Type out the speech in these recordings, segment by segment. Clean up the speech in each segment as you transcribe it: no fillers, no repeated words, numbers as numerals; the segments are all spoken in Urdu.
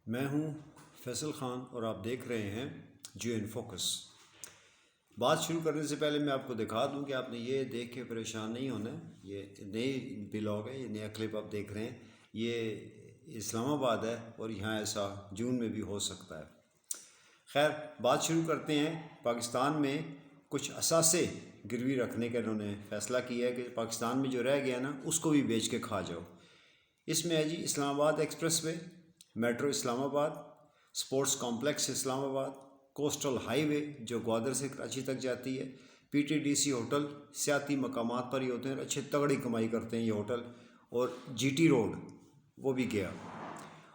میں ہوں فیصل خان اور آپ دیکھ رہے ہیں جیو ان فوکس۔ بات شروع کرنے سے پہلے میں آپ کو دکھا دوں کہ آپ نے یہ دیکھ کے پریشان نہیں ہونا ہے۔ یہ نئی بلاگ ہے، یہ نیا کلپ آپ دیکھ رہے ہیں، یہ اسلام آباد ہے اور یہاں ایسا جون میں بھی ہو سکتا ہے۔ خیر، بات شروع کرتے ہیں۔ پاکستان میں کچھ اثاثے گروی رکھنے کا انہوں نے فیصلہ کیا ہے کہ پاکستان میں جو رہ گیا نا اس کو بھی بیچ کے کھا جاؤ۔ اس میں ہے جی اسلام آباد ایکسپریس وے، میٹرو اسلام آباد، سپورٹس کمپلیکس اسلام آباد، کوسٹل ہائی وے جو گوادر سے کراچی تک جاتی ہے، P T D C hotel, سیاحتی مقامات پر ہی ہوتے ہیں، اچھے تگڑی کمائی کرتے ہیں یہ ہوٹل، اور جی ٹی روڈ وہ بھی گیا،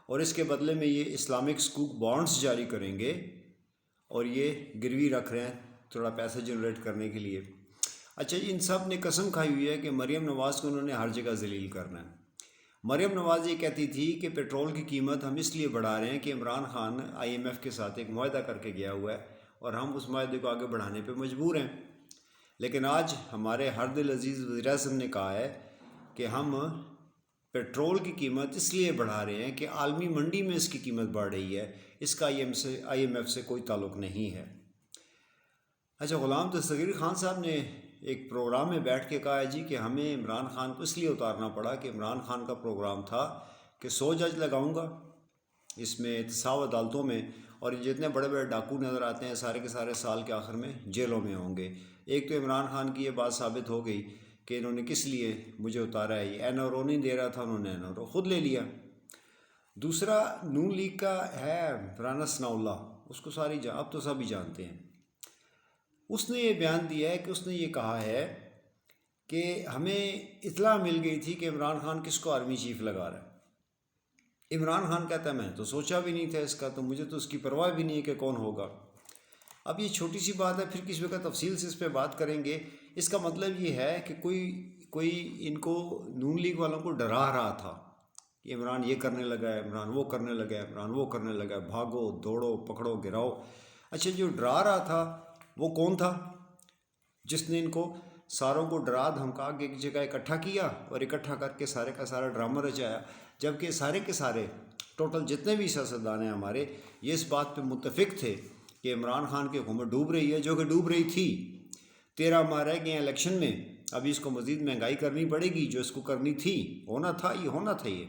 اور اس کے بدلے میں یہ اسلامک سکوک بانڈز جاری کریں گے اور یہ گروی رکھ رہے ہیں تھوڑا پیسہ جنریٹ کرنے کے لیے۔ اچھا جی، ان سب نے قسم کھائی ہوئی ہے کہ مریم نواز کو انہوں نے ہر جگہ ذلیل کرنا ہے۔ مریم نواز یہ کہتی تھی کہ پیٹرول کی قیمت ہم اس لیے بڑھا رہے ہیں کہ Imran Khan I M F کے ساتھ ایک معاہدہ کر کے گیا ہوا ہے اور ہم اس معاہدے کو آگے بڑھانے پہ مجبور ہیں۔ لیکن آج ہمارے ہر دل عزیز وزیر اعظم نے کہا ہے کہ ہم پیٹرول کی قیمت اس لیے بڑھا رہے ہیں کہ عالمی منڈی میں اس کی قیمت بڑھ رہی ہے، اس کا آئی ایم ایف سے کوئی تعلق نہیں ہے۔ اچھا، غلام دستگیر خان صاحب نے ایک پروگرام میں بیٹھ کے کہا ہے جی کہ ہمیں عمران خان کو اس لیے اتارنا پڑا کہ عمران خان کا پروگرام تھا کہ 100 جج لگاؤں گا اس میں احتساب عدالتوں میں، اور جتنے بڑے بڑے ڈاکو نظر آتے ہیں سارے کے سارے سال کے آخر میں جیلوں میں ہوں گے۔ ایک تو عمران خان کی یہ بات ثابت ہو گئی کہ انہوں نے کس لیے مجھے اتارا ہے، یہ این آر او نہیں دے رہا تھا، انہوں نے این آر او خود لے لیا۔ دوسرا نون لیگ کا ہے رانا ثناء اللہ، اس کو اب تو سبھی جانتے ہیں۔ اس نے یہ بیان دیا ہے کہ اس نے یہ کہا ہے کہ ہمیں اطلاع مل گئی تھی کہ عمران خان کس کو آرمی چیف لگا رہا ہے۔ عمران خان کہتا ہے میں نے تو سوچا بھی نہیں تھا اس کا، تو مجھے تو اس کی پرواہ بھی نہیں ہے کہ کون ہوگا۔ اب یہ چھوٹی سی بات ہے، پھر کسی وقت تفصیل سے اس پہ بات کریں گے۔ اس کا مطلب یہ ہے کہ کوئی ان کو نون لیگ والوں کو ڈرا رہا تھا کہ عمران یہ کرنے لگا ہے، عمران وہ کرنے لگا ہے، عمران وہ کرنے لگا ہے، بھاگو دوڑو پکڑو گراؤ۔ اچھا، جو ڈرا رہا تھا وہ کون تھا؟ جس نے ان کو ساروں کو ڈرا دھمکا کے ایک جگہ اکٹھا کیا اور اکٹھا کر کے سارے کا سارا ڈرامہ رچایا، جبکہ سارے کے سارے ٹوٹل جتنے بھی سیاستدان ہیں ہمارے، یہ اس بات پہ متفق تھے کہ عمران خان کی حکومت ڈوب رہی ہے، جو کہ ڈوب رہی تھی۔ 13 ماہ رہ گئے ہیں الیکشن میں، ابھی اس کو مزید مہنگائی کرنی پڑے گی، جو اس کو کرنی تھی، ہونا تھا یہ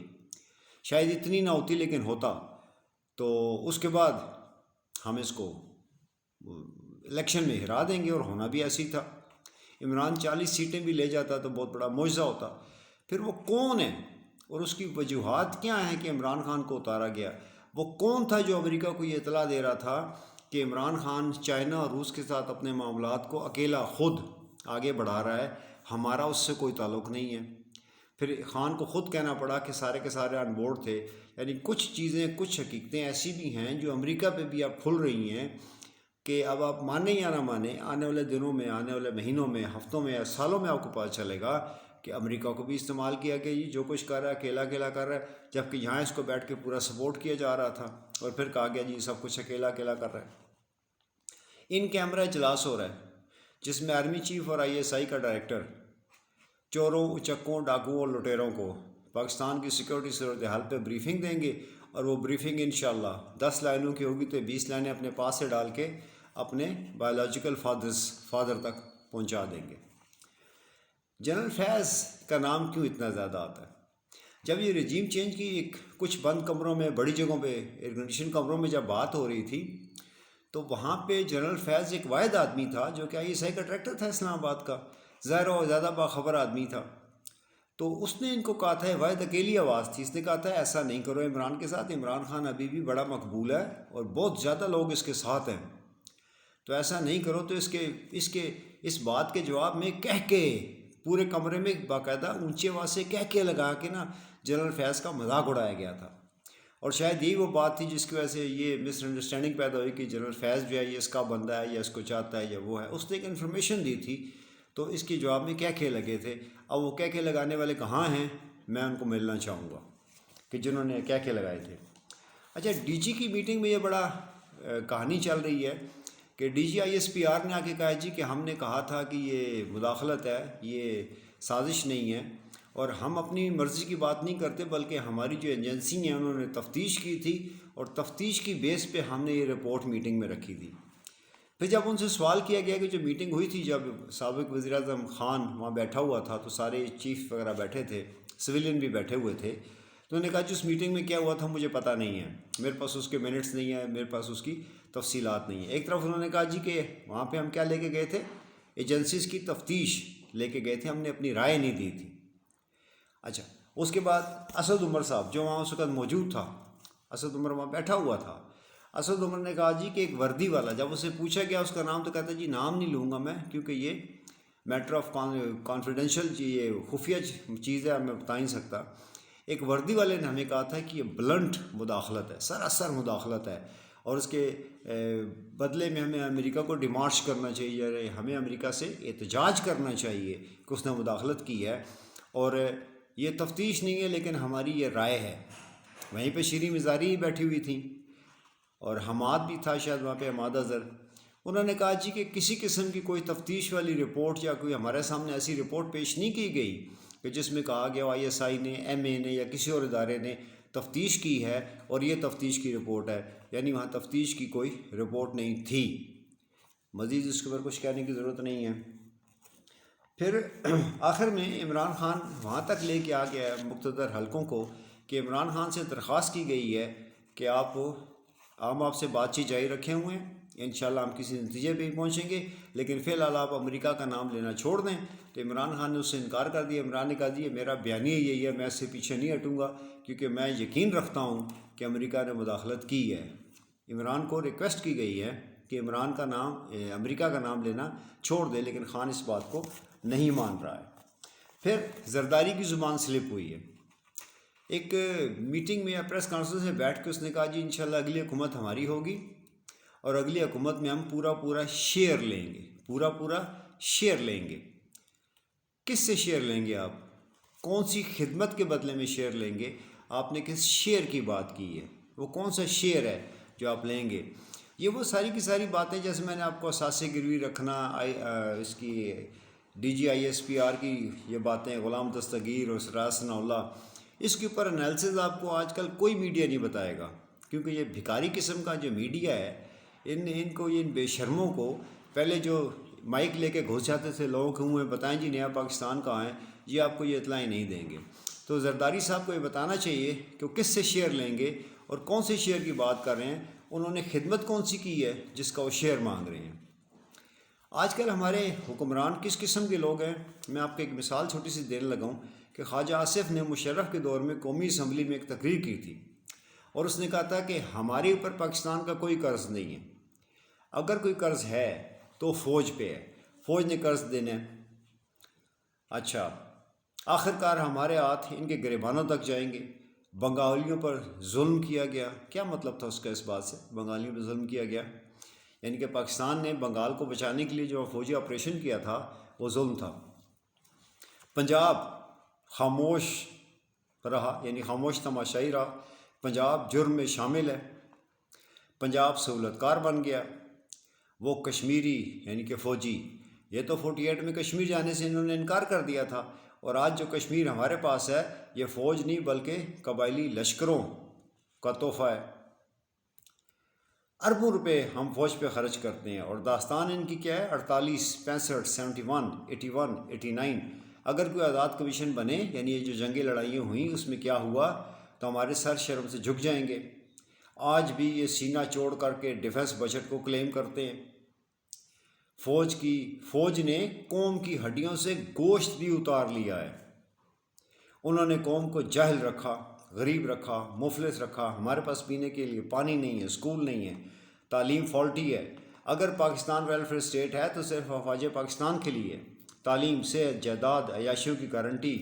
شاید اتنی نہ ہوتی لیکن ہوتا، تو اس کے بعد ہم اس کو الیکشن میں ہرا دیں گے، اور ہونا بھی ایسی تھا۔ عمران 40 سیٹیں بھی لے جاتا تو بہت بڑا معجزہ ہوتا۔ پھر وہ کون ہے اور اس کی وجوہات کیا ہیں کہ عمران خان کو اتارا گیا؟ وہ کون تھا جو امریکہ کو یہ اطلاع دے رہا تھا کہ عمران خان چائنا اور روس کے ساتھ اپنے معاملات کو اکیلا خود آگے بڑھا رہا ہے، ہمارا اس سے کوئی تعلق نہیں ہے؟ پھر خان کو خود کہنا پڑا کہ سارے کے سارے آن بورڈ تھے۔ یعنی کچھ چیزیں، کچھ حقیقتیں ایسی بھی ہیں جو امریکہ پہ بھی اب کھل رہی ہیں کہ اب آپ مانیں یا نہ مانیں، آنے والے دنوں میں، آنے والے مہینوں میں، ہفتوں میں یا سالوں میں آپ کو پتہ چلے گا کہ امریکہ کو بھی استعمال کیا کہ یہ جو کچھ کر رہا ہے اکیلا کر رہا ہے، جبکہ یہاں اس کو بیٹھ کے پورا سپورٹ کیا جا رہا تھا، اور پھر کہا گیا جی سب کچھ اکیلا کر رہا ہے۔ ان کیمرہ اجلاس ہو رہا ہے جس میں آرمی چیف اور آئی ایس آئی کا ڈائریکٹر چوروں، اچکوں، ڈاکوؤں اور لٹیروں کو پاکستان کی سیکورٹی صورتحال پہ بریفنگ دیں گے، اور وہ بریفنگ انشاءاللہ 10 لائنوں کی ہوگی تو 20 لائنیں اپنے پاس سے ڈال کے اپنے بایولوجیکل فادر تک پہنچا دیں گے۔ جنرل فیض کا نام کیوں اتنا زیادہ آتا ہے؟ جب یہ رجیم چینج کی کچھ بند کمروں میں، بڑی جگہوں پہ، ایئر کنڈیشن کمروں میں جب بات ہو رہی تھی تو وہاں پہ جنرل فیض ایک واحد آدمی تھا جو کہ آئی ایس آئی کا ڈائریکٹر تھا اسلام آباد کا، ظاہر و زیادہ باخبر آدمی تھا۔ تو اس نے ان کو کہا تھا، واحد اکیلی آواز تھی، اس نے کہا تھا ایسا نہیں کرو عمران کے ساتھ، عمران خان ابھی بھی بڑا مقبول ہے اور بہت زیادہ لوگ اس کے ساتھ ہیں، تو ایسا نہیں کرو۔ تو اس بات کے جواب میں کہہ کے پورے کمرے میں باقاعدہ اونچی آواز سے کہہ کے لگا کے نا جنرل فیض کا مذاق اڑایا گیا تھا، اور شاید یہی وہ بات تھی جس کی وجہ سے یہ مس انڈرسٹینڈنگ پیدا ہوئی کہ جنرل فیض جو ہے یہ اس کا بندہ ہے یا اس کو چاہتا ہے یا وہ ہے۔ اس نے ایک انفارمیشن دی تھی تو اس کے جواب میں کہہ کے لگے تھے۔ اب وہ کہہ کے لگانے والے کہاں ہیں؟ میں ان کو ملنا چاہوں گا کہ جنہوں نے کہہ کے لگائے تھے۔ اچھا، ڈی جی کی میٹنگ میں یہ بڑا کہانی چل رہی ہے کہ D G I S P R نے آ کے کہا جی کہ ہم نے کہا تھا کہ یہ مداخلت ہے، یہ سازش نہیں ہے، اور ہم اپنی مرضی کی بات نہیں کرتے، بلکہ ہماری جو ایجنسی ہیں انہوں نے تفتیش کی تھی، اور تفتیش کی بیس پہ ہم نے یہ رپورٹ میٹنگ میں رکھی تھی۔ پھر جب ان سے سوال کیا گیا کہ جو میٹنگ ہوئی تھی، جب سابق وزیر اعظم خان وہاں بیٹھا ہوا تھا تو سارے چیف وغیرہ بیٹھے تھے، سویلین بھی بیٹھے ہوئے تھے، تو انہوں نے کہا جی اس میٹنگ میں کیا ہوا تھا مجھے پتہ نہیں ہے، میرے پاس اس کے منٹس نہیں ہیں، میرے پاس اس کی تفصیلات نہیں ہیں۔ ایک طرف انہوں نے کہا جی کہ وہاں پہ ہم کیا لے کے گئے تھے، ایجنسیز کی تفتیش لے کے گئے تھے، ہم نے اپنی رائے نہیں دی تھی۔ اچھا، اس کے بعد اسد عمر صاحب جو وہاں اس وقت موجود تھا، اسد عمر وہاں بیٹھا ہوا تھا، اسد عمر نے کہا جی کہ ایک وردی والا، جب اسے پوچھا گیا اس کا نام تو کہتا جی نام نہیں لوں گا میں، کیونکہ یہ میٹر آف کانفیڈینشیل یہ خفیہ چیز ہے، میں بتا نہیں سکتا۔ ایک وردی والے نے ہمیں کہا تھا کہ یہ بلنٹ مداخلت ہے، سراسر مداخلت ہے، اور اس کے بدلے میں ہمیں امریکہ کو ڈیمارش کرنا چاہیے، ہمیں امریکہ سے احتجاج کرنا چاہیے کہ اس نے مداخلت کی ہے، اور یہ تفتیش نہیں ہے لیکن ہماری یہ رائے ہے۔ وہیں پہ شیریں مزاری ہی بیٹھی ہوئی تھیں، اور حماد بھی تھا شاید وہاں پہ، حماد اظہر۔ انہوں نے کہا جی کہ کسی قسم کی کوئی تفتیش والی رپورٹ یا کوئی ہمارے سامنے ایسی رپورٹ پیش نہیں کی گئی کہ جس میں کہا گیا آئی ایس آئی نے، ایم اے نے یا کسی اور ادارے نے تفتیش کی ہے اور یہ تفتیش کی رپورٹ ہے، یعنی وہاں تفتیش کی کوئی رپورٹ نہیں تھی۔ مزید اس کے اوپر کچھ کہنے کی ضرورت نہیں ہے۔ پھر آخر میں عمران خان وہاں تک لے کے آ گیا ہے مقتدر حلقوں کو کہ عمران خان سے درخواست کی گئی ہے کہ ہم آپ سے بات چیت جاری رکھے ہوئے ہیں، انشاءاللہ ہم کسی نتیجے پہ ہی پہنچیں گے، لیکن فی الحال آپ امریکہ کا نام لینا چھوڑ دیں۔ تو عمران خان نے اس سے انکار کر دیا۔ عمران نے کہا جی میرا بیانیہ یہی ہے، میں اس سے پیچھے نہیں ہٹوں گا، کیونکہ میں یقین رکھتا ہوں کہ امریکہ نے مداخلت کی ہے۔ عمران کو ریکویسٹ کی گئی ہے کہ عمران کا نام، امریکہ کا نام لینا چھوڑ دے، لیکن خان اس بات کو نہیں مان رہا ہے۔ پھر زرداری کی زبان سلپ ہوئی ہے۔ ایک میٹنگ میں یا پریس کانفرنس میں بیٹھ کے اس نے کہا جی انشاءاللہ اگلی حکومت ہماری ہوگی، اور اگلی حکومت میں ہم پورا شیئر لیں گے، پورا شیئر لیں گے۔ کس سے شیئر لیں گے آپ؟ کون سی خدمت کے بدلے میں شیئر لیں گے؟ آپ نے کس شیئر کی بات کی ہے؟ وہ کون سا شیئر ہے جو آپ لیں گے؟ یہ وہ ساری کی ساری باتیں، جیسے میں نے آپ کو اثاثے گروی رکھنا، اس کی D G I S P R کی یہ باتیں، غلام دستگیر اور سراج ثناء اللہ، اس کے اوپر انالیسز آپ کو آج کل کوئی میڈیا نہیں بتائے گا، کیونکہ یہ بھکاری قسم کا جو میڈیا ہے، ان کو، ان بے شرموں کو، پہلے جو مائک لے کے گھس جاتے تھے لوگوں کے منہ میں، بتائیں جی نیا پاکستان کہاں ہے، یہ آپ کو یہ اطلاعیں نہیں دیں گے۔ تو زرداری صاحب کو یہ بتانا چاہیے کہ وہ کس سے شیئر لیں گے اور کون سے شیئر کی بات کر رہے ہیں، انہوں نے خدمت کون سی کی ہے جس کا وہ شیئر مانگ رہے ہیں۔ آج کل ہمارے حکمران کس قسم کے لوگ ہیں؟ میں آپ کو ایک مثال چھوٹی سی دینے لگا ہوں کہ خواجہ آصف نے مشرف کے دور میں قومی اسمبلی میں ایک تقریر کی تھی، اور اس نے کہا تھا کہ ہمارے اوپر پاکستان کا کوئی قرض نہیں ہے، اگر کوئی قرض ہے تو فوج پہ ہے، فوج نے قرض دینا ہے۔ اچھا، آخر کار ہمارے ہاتھ ان کے گریبانوں تک جائیں گے۔ بنگالیوں پر ظلم کیا گیا، کیا مطلب تھا اس کا؟ اس بات سے بنگالیوں پر ظلم کیا گیا، یعنی کہ پاکستان نے بنگال کو بچانے کے لیے جو فوجی آپریشن کیا تھا وہ ظلم تھا۔ پنجاب خاموش رہا، یعنی خاموش تماشائی رہا۔ پنجاب جرم میں شامل ہے، پنجاب سہولت کار بن گیا۔ وہ کشمیری یعنی کہ فوجی، یہ تو 48 میں کشمیر جانے سے انہوں نے انکار کر دیا تھا، اور آج جو کشمیر ہمارے پاس ہے یہ فوج نہیں بلکہ قبائلی لشکروں کا تحفہ ہے۔ اربوں روپے ہم فوج پہ خرچ کرتے ہیں، اور داستان ان کی کیا ہے؟ 48، 65، 71، 81، 89۔ اگر کوئی آزاد کمیشن بنے، یعنی یہ جو جنگیں لڑائیاں ہوئیں اس میں کیا ہوا، تو ہمارے سر شرم سے جھک جائیں گے۔ آج بھی یہ سینہ چوڑ کر کے ڈیفنس بجٹ کو کلیم کرتے ہیں۔ فوج نے قوم کی ہڈیوں سے گوشت بھی اتار لیا ہے۔ انہوں نے قوم کو جاہل رکھا، غریب رکھا، مفلس رکھا۔ ہمارے پاس پینے کے لیے پانی نہیں ہے، اسکول نہیں ہے، تعلیم فالٹی ہے۔ اگر پاکستان ویلفیئر اسٹیٹ ہے تو صرف افواج پاکستان کے لیے تعلیم، صحت، جائیداد، عیاشیوں کی گارنٹی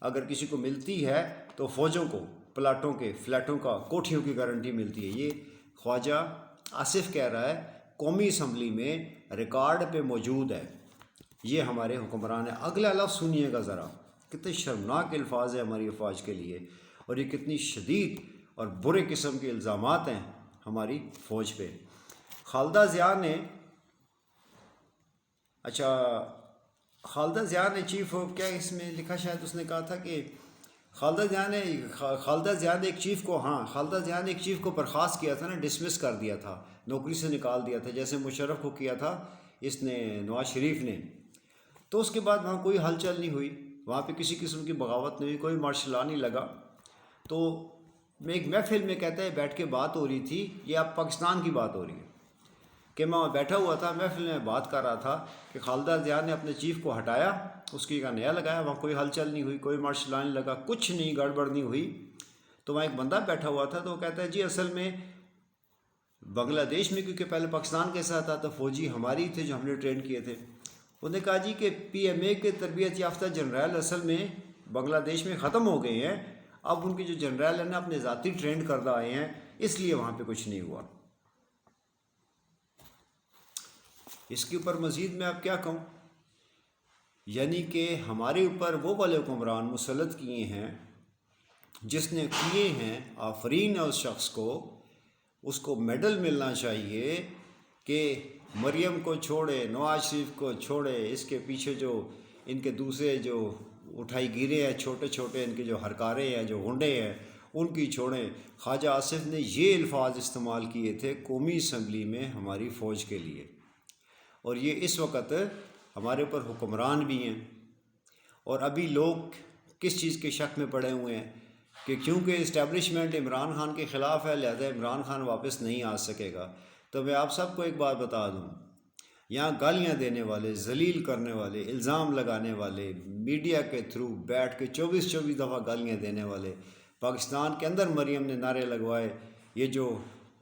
اگر کسی کو ملتی ہے تو فوجوں کو پلاٹوں کے، فلیٹوں کا، کوٹھیوں کی گارنٹی ملتی ہے۔ یہ خواجہ آصف کہہ رہا ہے، قومی اسمبلی میں ریکارڈ پہ موجود ہے۔ یہ ہمارے حکمران ہیں۔ اگلا لفظ سنیے گا ذرا، کتنے شرمناک الفاظ ہیں ہماری افواج کے لیے، اور یہ کتنی شدید اور برے قسم کے الزامات ہیں ہماری فوج پہ۔ خالدہ ضیاء نے، اچھا خالدہ ضیاء نے چیف کیا اس میں لکھا، شاید اس نے کہا تھا کہ خالدہ ضیاء نے ایک چیف کو، خالدہ ضیاء نے ایک چیف کو برخاست کیا تھا نا، ڈسمس کر دیا تھا، نوکری سے نکال دیا تھا، جیسے مشرف کو کیا تھا اس نے، نواز شریف نے. تو اس کے بعد وہاں کوئی ہلچل نہیں ہوئی، وہاں پہ کسی قسم کی بغاوت نہیں ہوئی، کوئی مارشل لا نہیں لگا. تو میں ایک محفل میں کہتا ہے بیٹھ کے بات ہو رہی تھی، یہ اب پاکستان کی بات ہو رہی ہے، کہ میں وہاں بیٹھا ہوا تھا محفل میں بات کر رہا تھا کہ خالدہ ضیاء نے اپنے چیف کو ہٹایا، اس کی کا نیا لگایا، وہاں کوئی ہلچل نہیں ہوئی، کوئی مارشل لا نہیں لگا، کچھ نہیں، گڑبڑ نہیں ہوئی. تو وہاں ایک بندہ بیٹھا ہوا تھا، تو وہ کہتا ہے جی اصل میں بنگلہ دیش میں، کیونکہ پہلے پاکستان کے ساتھ تھا تو فوجی ہماری تھے جو ہم نے ٹرین کیے تھے. انہوں نے کہا جی کہ پی ایم اے کے تربیت یافتہ جنرل اصل میں بنگلہ دیش میں ختم ہو گئے ہیں، اب ان کے جو جنرل ہیں نا اپنے ذاتی ٹرینڈ کردہ آئے ہیں، اس لیے وہاں پہ کچھ نہیں ہوا. اس کے اوپر مزید میں اب کیا کہوں، یعنی کہ ہمارے اوپر وہ والے حکمران مسلط کیے ہیں جس نے کیے ہیں، آفرین ہے اس شخص کو، اس کو میڈل ملنا چاہیے کہ مریم کو چھوڑے، نواز شریف کو چھوڑے، اس کے پیچھے جو ان کے دوسرے جو اٹھائی گیرے ہیں، چھوٹے چھوٹے ان کے جو ہرکارے ہیں، جو ہنڈے ہیں، ان کی چھوڑیں. خواجہ آصف نے یہ الفاظ استعمال کیے تھے قومی اسمبلی میں ہماری فوج کے لیے، اور یہ اس وقت ہمارے اوپر حکمران بھی ہیں. اور ابھی لوگ کس چیز کے شک میں پڑے ہوئے ہیں کہ کیونکہ اسٹیبلشمنٹ عمران خان کے خلاف ہے لہذا عمران خان واپس نہیں آ سکے گا. تو میں آپ سب کو ایک بات بتا دوں، یہاں گالیاں دینے والے، ذلیل کرنے والے، الزام لگانے والے، میڈیا کے تھرو بیٹھ کے 24 دفعہ گالیاں دینے والے، پاکستان کے اندر مریم نے نعرے لگوائے یہ جو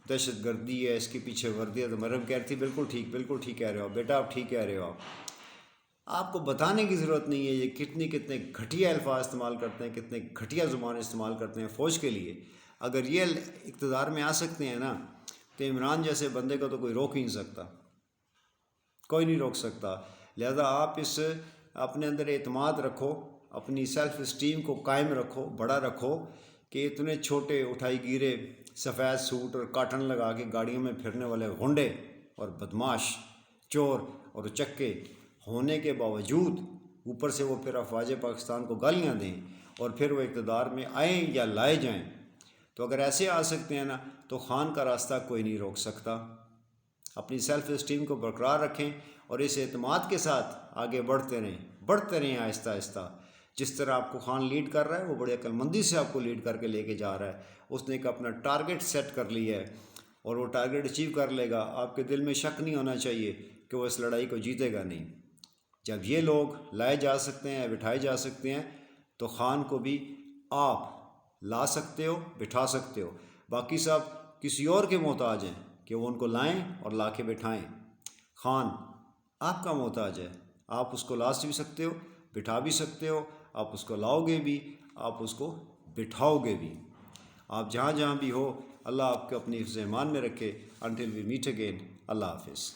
دہشت گردی ہے اس کے پیچھے وردی ہے، تو مریم کہہ رہی تھی بالکل ٹھیک کہہ رہے ہو بیٹا، آپ ٹھیک کہہ رہے ہو. آپ کو بتانے کی ضرورت نہیں ہے یہ کتنے گھٹیا الفاظ استعمال کرتے ہیں، کتنے گھٹیا زبان استعمال کرتے ہیں فوج کے لیے. اگر یہ اقتدار میں آ سکتے ہیں نا تو عمران جیسے بندے کو تو کوئی روک ہی نہیں سکتا، کوئی نہیں روک سکتا. لہذا آپ اپنے اندر اعتماد رکھو، اپنی سیلف اسٹیم کو قائم رکھو، بڑا رکھو کہ اتنے چھوٹے اٹھائی گیرے سفید سوٹ اور کاٹن لگا کے گاڑیوں میں پھرنے والے غنڈے اور بدماش، چور اور چکے ہونے کے باوجود اوپر سے وہ پھر افواج پاکستان کو گالیاں دیں اور پھر وہ اقتدار میں آئیں یا لائے جائیں. تو اگر ایسے آ سکتے ہیں نا تو خان کا راستہ کوئی نہیں روک سکتا. اپنی سیلف اسٹیم کو برقرار رکھیں اور اس اعتماد کے ساتھ آگے بڑھتے رہیں آہستہ آہستہ. جس طرح آپ کو خان لیڈ کر رہا ہے وہ بڑی عقلمندی سے آپ کو لیڈ کر کے لے کے جا رہا ہے. اس نے ایک اپنا ٹارگٹ سیٹ کر لیا ہے اور وہ ٹارگٹ اچیو کر لے گا. آپ کے دل میں شک نہیں ہونا چاہیے کہ وہ اس لڑائی کو جیتے گا نہیں. جب یہ لوگ لائے جا سکتے ہیں، بٹھائے جا سکتے ہیں، تو خان کو بھی آپ لا سکتے ہو، بٹھا سکتے ہو. باقی سب کسی اور کے محتاج ہیں کہ وہ ان کو لائیں اور لا کے بٹھائیں. خان آپ کا محتاج ہے، آپ اس کو لا بھی سکتے ہو، بٹھا بھی سکتے ہو. آپ اس کو لاؤ گے بھی، آپ اس کو بٹھاؤ گے بھی. آپ جہاں بھی ہو، اللہ آپ کو اپنی حفظ ایمان میں رکھے. انٹل وی میٹ اگین، اللہ حافظ.